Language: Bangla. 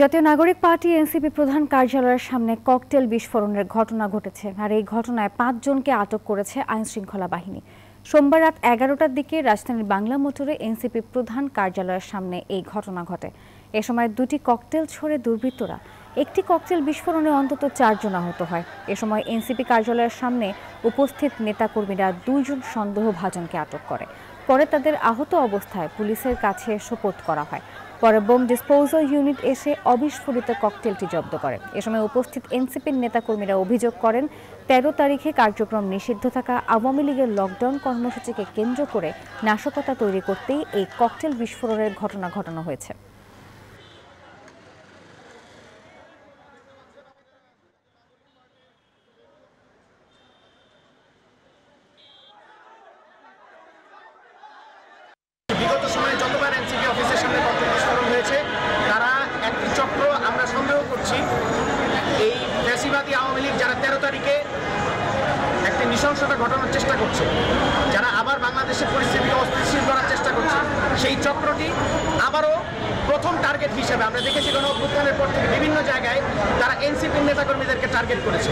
জাতীয় নাগরিক পার্টি এনসিপি প্রধান কার্যালয়ের সামনে ককটেল বিস্ফোরণের ঘটনা ঘটেছে আর এই ঘটনায় ৫ জনকে আটক করেছে আইনশৃঙ্খলা বাহিনী। সোমবার রাত ১১টার দিকে রাজধানীর বাংলা মোটরে এনসিপি প্রধান কার্যালয়ের সামনে এই ঘটনা ঘটে। এ সময় দুটি ককটেল ছোড়ে দুর্বৃত্তরা। একটি ককটেল বিস্ফোরণে অন্তত ৪ জন আহত হয়। এ সময় এনসিপি কার্যালয়ের সামনে উপস্থিত নেতাকর্মীরা ২ জন সন্দেহভাজনকে আটক করে। পরে তাদের আহত অবস্থায় পুলিশের কাছে সোপর্দ করা হয়। পরে বোম ডিসপোজাল ইউনিট এসে অবিস্ফোরিত ককটেলটি জব্দ করে। এ সময় উপস্থিত এনসিপির নেতাকর্মীরা অভিযোগ করেন ১৩ তারিখে কার্যক্রম নিষিদ্ধ থাকা আওয়ামী লীগের লকডাউন কর্মসূচিকে কেন্দ্র করে নাশকতা তৈরি করতেই এই ককটেল বিস্ফোরণের ঘটনা ঘটানো হয়েছে। বিগত সময়ে যতবার এনসিপি অফিসের সামনে ককটেল বিস্ফোরণ হয়েছে, তারা একটি চক্র আমরা সন্দেহ করছি এই ফ্যাসিবাদী আওয়ামী লীগ যারা ১৩ তারিখে একটি নৃশংসতা ঘটানোর চেষ্টা করছে, যারা আবার বাংলাদেশের পরিস্থিতিকে অস্থিতিশীল করার চেষ্টা করছে, সেই চক্রটি আবারও প্রথম টার্গেট হিসেবে আমরা দেখেছি গণ অভ্যুত্থানের পর থেকে বিভিন্ন জায়গায় তারা এনসিপির নেতাকর্মীদেরকে টার্গেট করেছে।